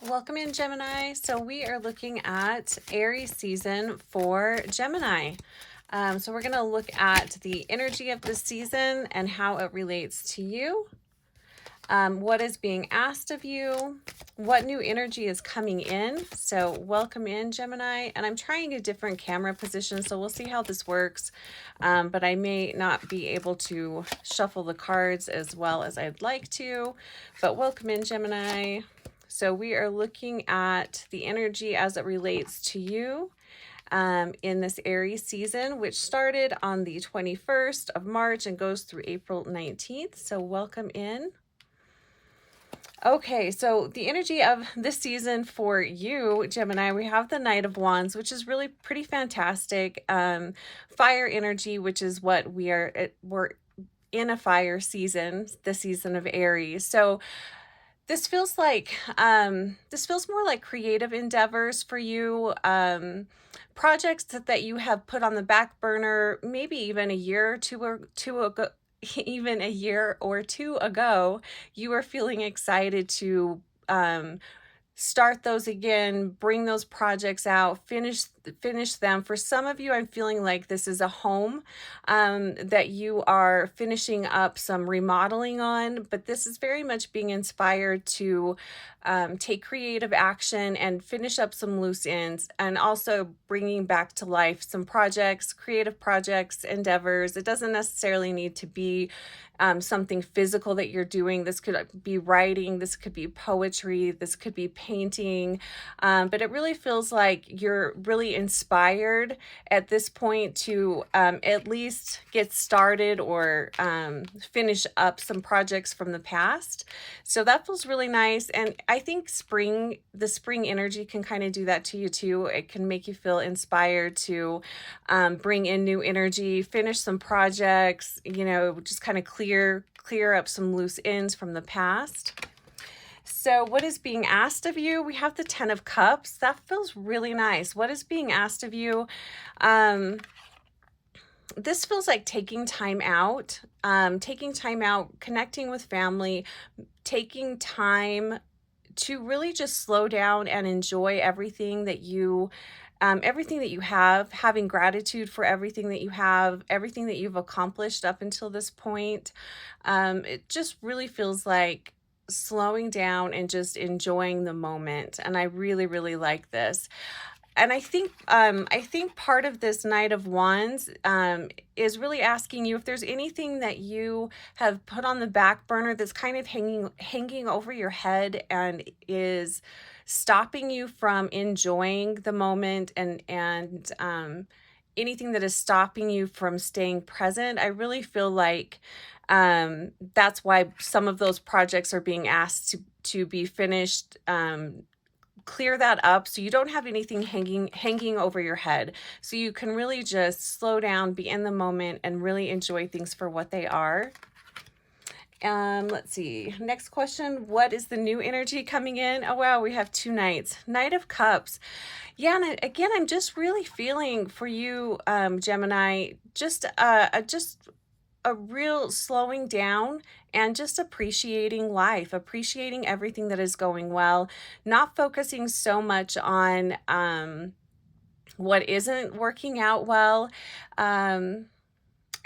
Welcome in, Gemini. So we are looking at Aries season for Gemini. So we're going to look at the energy of this season and how it relates to you. What is being asked of you? What new energy is coming in? So welcome in, Gemini. And I'm trying a different camera position, so we'll see how this works. But I may not be able to shuffle the cards as well as I'd like to. But welcome in, Gemini. So we are looking at the energy as it relates to you in this Aries season, which started on the 21st of March and goes through April 19th. So welcome in. Okay, so the energy of this season for you, Gemini, we have the Knight of Wands, which is really pretty fantastic. Fire energy, which is what we're in a fire season, the season of Aries. So this feels like this feels more like creative endeavors for you, projects that you have put on the back burner, maybe even a year or two ago, even a year or two ago, you were feeling excited to start those again, bring those projects out, finish them. For some of you, I'm feeling like this is a home that you are finishing up some remodeling on, but this is very much being inspired to take creative action and finish up some loose ends, and also bringing back to life some projects, creative projects, endeavors. It doesn't necessarily need to be something physical that you're doing. This could be writing, this could be poetry, this could be painting, but it really feels like you're really inspired at this point to at least get started or finish up some projects from the past. So that feels really nice. And I think the spring energy can kind of do that to you too. It can make you feel inspired to bring in new energy, finish some projects, just kind of clear up some loose ends from the past. So what is being asked of you? We have the 10 of Cups. That feels really nice. What is being asked of you? This feels like taking time out, connecting with family, taking time to really just slow down and enjoy everything that you have, having gratitude for everything that you have, everything that you've accomplished up until this point. It just really feels like slowing down and just enjoying the moment. And I really, really like this. And I think part of this Knight of Wands is really asking you if there's anything that you have put on the back burner that's kind of hanging over your head and is stopping you from enjoying the moment, and anything that is stopping you from staying present. I really feel like that's why some of those projects are being asked to be finished. Clear that up so you don't have anything hanging over your head, so you can really just slow down, be in the moment, and really enjoy things for what they are. Let's see. Next question. What is the new energy coming in? Oh, wow. We have two Knights. Knight of Cups. Yeah. And again, I'm just really feeling for you, Gemini, just a real slowing down and just appreciating life, appreciating everything that is going well, not focusing so much on what isn't working out well.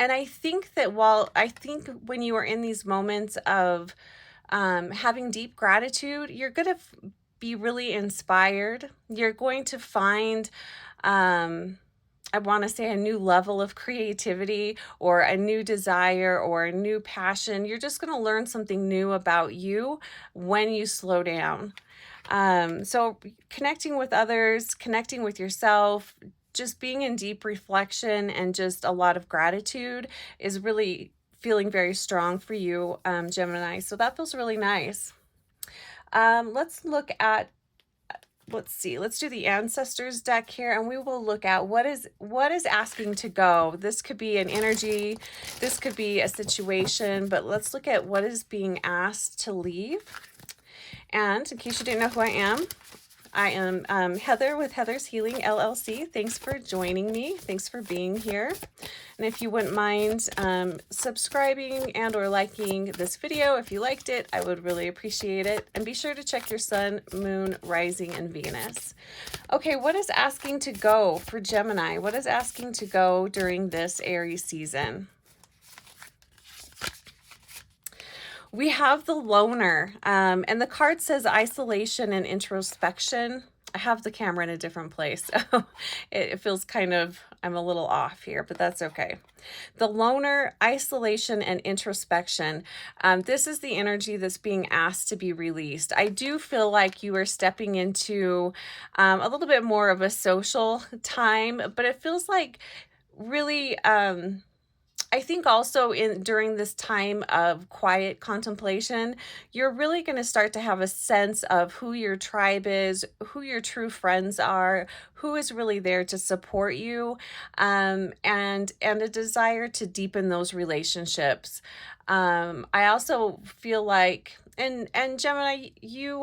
And I think that when you are in these moments of having deep gratitude, you're going to be really inspired. You're going to find I want to say a new level of creativity or a new desire or a new passion. You're just going to learn something new about you when you slow down. So connecting with others, connecting with yourself, just being in deep reflection and just a lot of gratitude is really feeling very strong for you, Gemini. So that feels really nice. Let's see, let's do the ancestors deck here, and we will look at what is asking to go. This could be an energy, this could be a situation, but let's look at what is being asked to leave. And in case you didn't know who I am, I am Heather with Heather's Healing LLC. Thanks for joining me. Thanks for being here. And if you wouldn't mind subscribing and or liking this video, if you liked it, I would really appreciate it. And be sure to check your sun, moon, rising, and Venus. Okay, what is asking to go for Gemini? What is asking to go during this Aries season? We have the loner, and the card says isolation and introspection. I have the camera in a different place, so it feels kind of, I'm a little off here, but that's okay. The loner, isolation, and introspection. This is the energy that's being asked to be released. I do feel like you are stepping into a little bit more of a social time, but it feels like really... I think also during this time of quiet contemplation, you're really going to start to have a sense of who your tribe is, who your true friends are, who is really there to support you, and a desire to deepen those relationships. I also feel like, and Gemini, you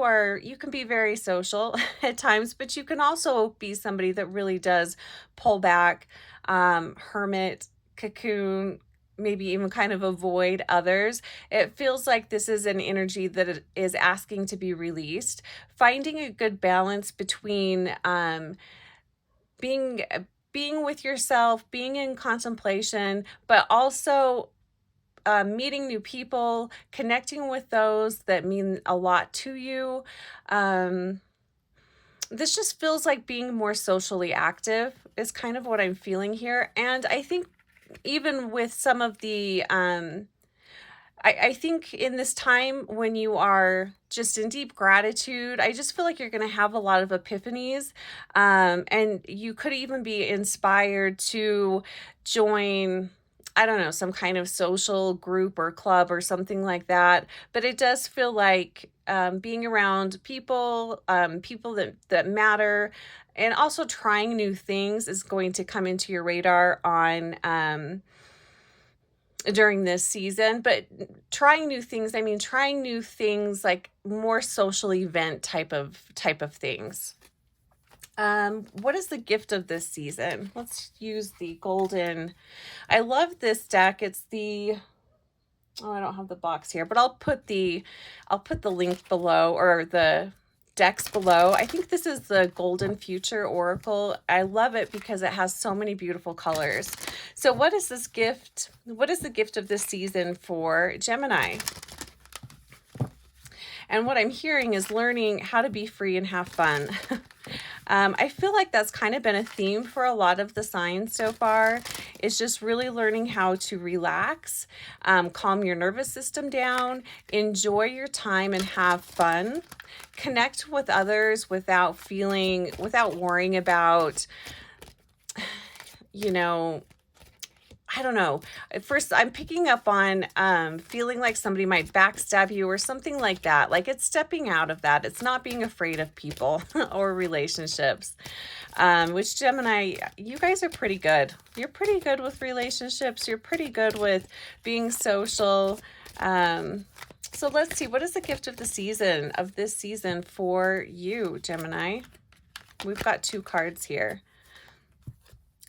can be very social at times, but you can also be somebody that really does pull back, hermit, cocoon, maybe even kind of avoid others. It feels like this is an energy that is asking to be released. Finding a good balance between being with yourself, being in contemplation, but also meeting new people, connecting with those that mean a lot to you. This just feels like being more socially active is kind of what I'm feeling here. And I think even with some of the, I think in this time when you are just in deep gratitude, I just feel like you're going to have a lot of epiphanies. And you could even be inspired to join, I don't know, some kind of social group or club or something like that. But it does feel like being around people, people that matter, and also trying new things is going to come into your radar on during this season. But trying new things, I mean, trying new things like more social event type of things. What is the gift of this season? Let's use the golden. I love this deck. It's the, oh, I don't have the box here, but I'll put the link below, or the decks below. I think this is the Golden Future Oracle. I love it because it has so many beautiful colors. So what is this gift? What is the gift of this season for Gemini? And what I'm hearing is learning how to be free and have fun. I feel like that's kind of been a theme for a lot of the signs so far. It's just really learning how to relax, calm your nervous system down, enjoy your time and have fun, connect with others without worrying about, you know, I don't know. At first, I'm picking up on feeling like somebody might backstab you or something like that. Like it's stepping out of that. It's not being afraid of people or relationships. Which Gemini, you guys are pretty good. You're pretty good with relationships. You're pretty good with being social. So let's see. What is the gift of the season, of this season for you, Gemini? We've got two cards here.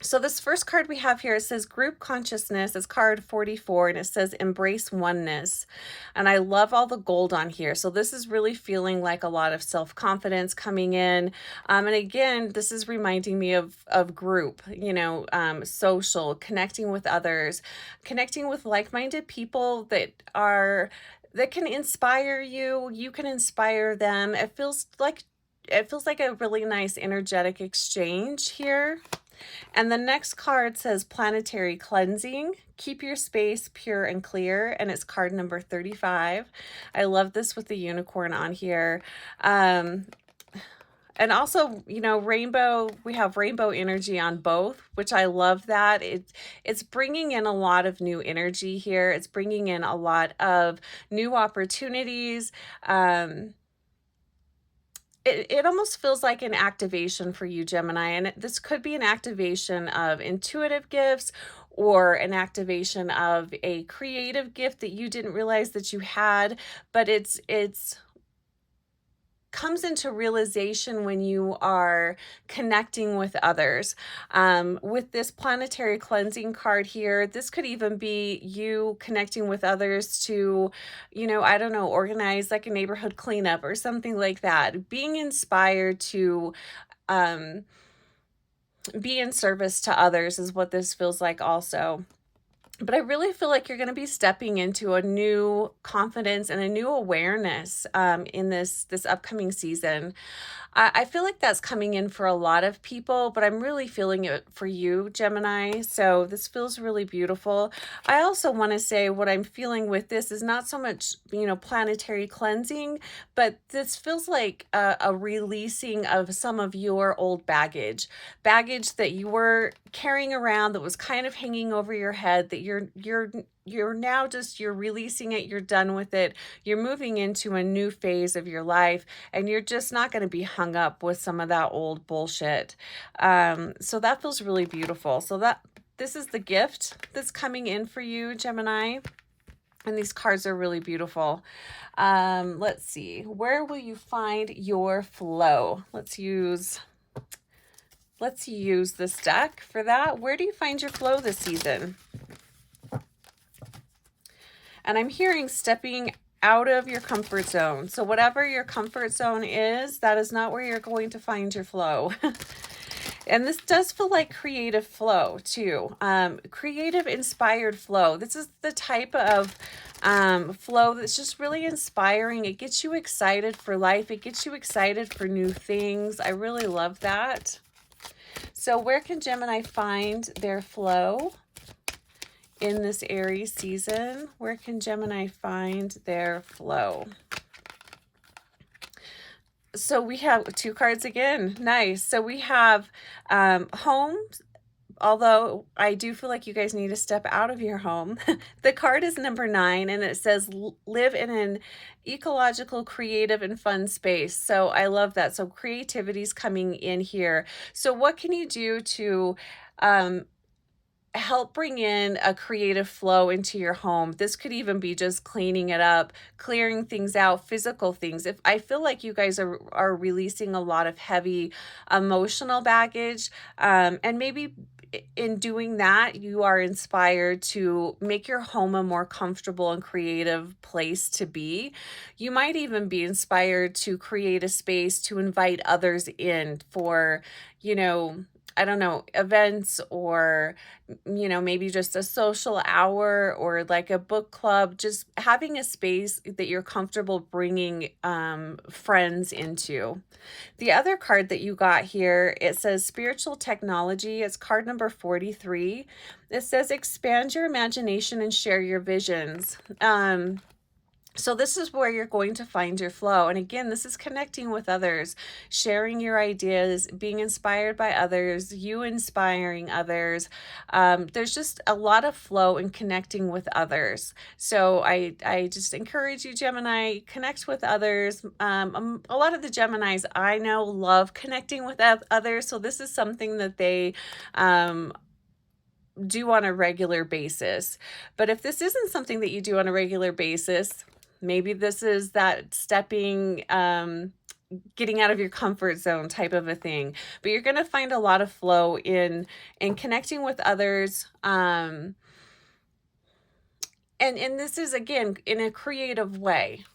So this first card we have here, it says Group Consciousness. It's card 44, and it says Embrace Oneness. And I love all the gold on here. So this is really feeling like a lot of self-confidence coming in. And again, this is reminding me of group, you know, social, connecting with others, connecting with like-minded people that can inspire you. You can inspire them. It feels like a really nice energetic exchange here. And the next card says Planetary Cleansing. Keep your space pure and clear. And it's card number 35. I love this with the unicorn on here. And also, you know, rainbow, we have rainbow energy on both, which I love that. It's bringing in a lot of new energy here. It's bringing in a lot of new opportunities. It almost feels like an activation for you, Gemini, and this could be an activation of intuitive gifts or an activation of a creative gift that you didn't realize that you had, but it's comes into realization when you are connecting with others. With this planetary cleansing card here, this could even be you connecting with others to, I don't know, organize like a neighborhood cleanup or something like that. Being inspired to um, be in service to others is what this feels like also. But I really feel like you're going to be stepping into a new confidence and a new awareness in this upcoming season. I feel like that's coming in for a lot of people, but I'm really feeling it for you, Gemini. So this feels really beautiful. I also want to say what I'm feeling with this is not so much, planetary cleansing, but this feels like a releasing of some of your old baggage that you were carrying around that was kind of hanging over your head, that you're now just, you're releasing it, you're done with it, you're moving into a new phase of your life, and you're just not going to be hung up with some of that old bullshit. So that feels really beautiful. So that this is the gift that's coming in for you, Gemini. And these cards are really beautiful. Let's see. Where will you find your flow? Let's use this deck for that. Where do you find your flow this season? And I'm hearing stepping out of your comfort zone. So whatever your comfort zone is, that is not where you're going to find your flow. And this does feel like creative flow too. Creative inspired flow. This is the type of flow that's just really inspiring. It gets you excited for life. It gets you excited for new things. I really love that. So where can Gemini find their flow in this Aries season? Where can Gemini find their flow? So we have 2 cards again. Nice. So we have home, although I do feel like you guys need to step out of your home. The card is number 9, and it says live in an ecological, creative, and fun space. So I love that. So creativity is coming in here. So what can you do to help bring in a creative flow into your home? This could even be just cleaning it up, clearing things out, physical things. If I feel like you guys are releasing a lot of heavy emotional baggage, and maybe in doing that, you are inspired to make your home a more comfortable and creative place to be. You might even be inspired to create a space to invite others in for, I don't know, events, or, maybe just a social hour or like a book club, just having a space that you're comfortable bringing friends into. The other card that you got here, it says spiritual technology. It's card number 43. It says expand your imagination and share your visions. So this is where you're going to find your flow. And again, this is connecting with others, sharing your ideas, being inspired by others, you inspiring others. There's just a lot of flow in connecting with others. So I just encourage you, Gemini, connect with others. A lot of the Geminis I know love connecting with others. So this is something that they do on a regular basis. But if this isn't something that you do on a regular basis, maybe this is that stepping, getting out of your comfort zone type of a thing. But you're going to find a lot of flow in connecting with others. And this is, again, in a creative way.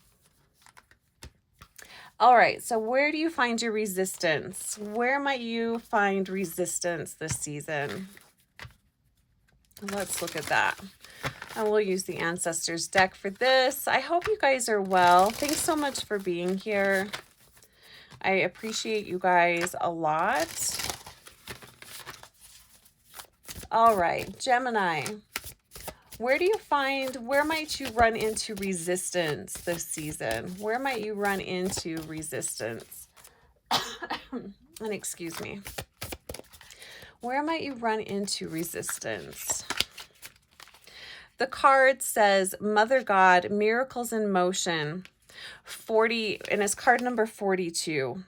All right, so where do you find your resistance? Where might you find resistance this season? Let's look at that. And we'll use the Ancestors deck for this. I hope you guys are well. Thanks so much for being here. I appreciate you guys a lot. All right, Gemini. Where might you run into resistance this season? Where might you run into resistance? And excuse me. Where might you run into resistance? The card says Mother God, miracles in motion. 40, and it's card number 42.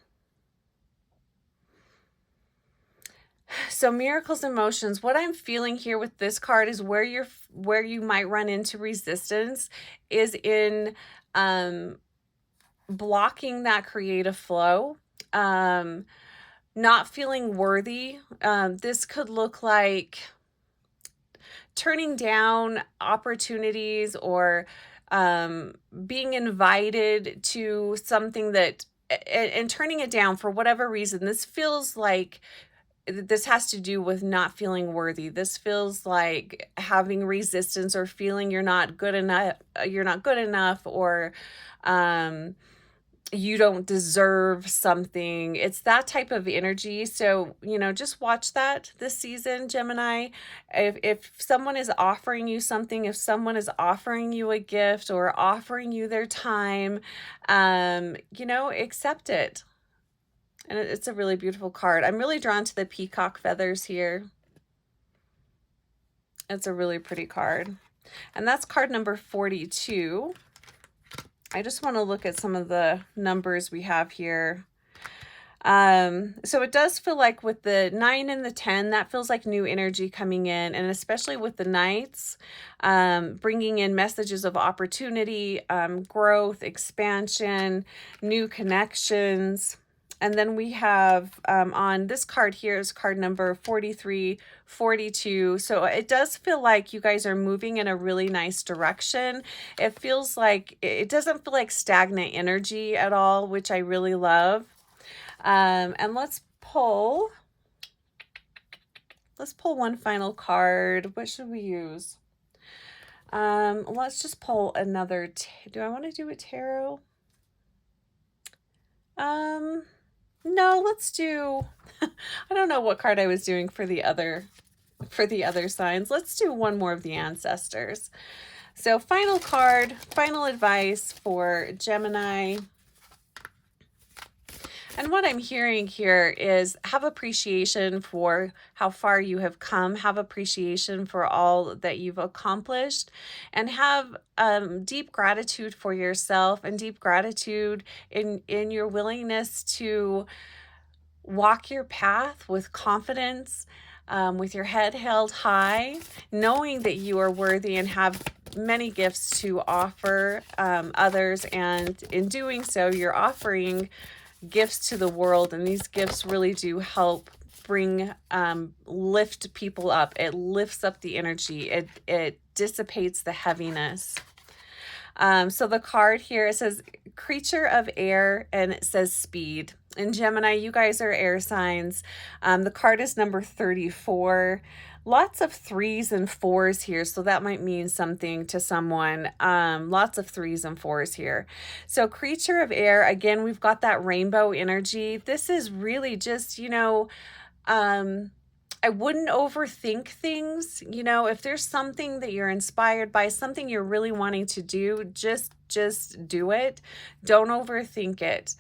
So miracles and motions. What I'm feeling here with this card is where you might run into resistance is in blocking that creative flow, not feeling worthy. This could look like turning down opportunities or being invited to something that and turning it down for whatever reason. This feels like this has to do with not feeling worthy. This feels like having resistance or feeling you're not good enough, or um you don't deserve something. It's that type of energy. So, just watch that this season, Gemini. If someone is offering you something, if someone is offering you a gift or offering you their time, accept it. And it's a really beautiful card. I'm really drawn to the peacock feathers here. It's a really pretty card. And that's card number 42. I just want to look at some of the numbers we have here. So it does feel like with the 9 and the 10, that feels like new energy coming in, and especially with the Knights, bringing in messages of opportunity, growth, expansion, new connections. And then we have on this card here is card number 43, 42. So it does feel like you guys are moving in a really nice direction. It feels like it doesn't feel like stagnant energy at all, which I really love. And let's pull one final card. What should we use? Let's just pull another. Do I want to do a tarot? No, let's do, I don't know what card I was doing for the other signs. Let's do one more of the ancestors. So final card, final advice for Gemini. And what I'm hearing here is have appreciation for how far you have come, have appreciation for all that you've accomplished, and have deep gratitude for yourself and deep gratitude in your willingness to walk your path with confidence, with your head held high, knowing that you are worthy and have many gifts to offer others. And in doing so, you're offering gifts to the world, and these gifts really do help bring lift people up. It lifts up the energy. It dissipates the heaviness. So the card here, it says creature of air, and it says speed. And Gemini, you guys are air signs. The card is number 34. Lots of 3s and 4s here, so that might mean something to someone. Lots of 3s and 4s here. So creature of air, again, we've got that rainbow energy. This is really just, I wouldn't overthink things. If there's something that you're inspired by, something you're really wanting to do, just do it. Don't overthink it.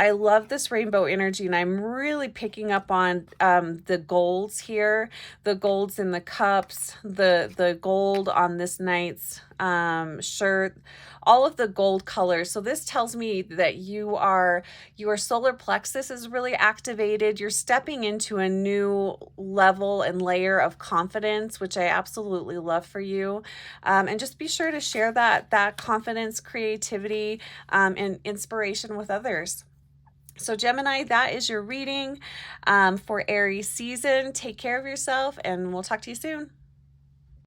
I love this rainbow energy, and I'm really picking up on the golds here, the golds in the cups, the gold on this knight's shirt, all of the gold colors. So this tells me that your solar plexus is really activated. You're stepping into a new level and layer of confidence, which I absolutely love for you. And just be sure to share that confidence, creativity, and inspiration with others. So Gemini, that is your reading for Aries season. Take care of yourself, and we'll talk to you soon.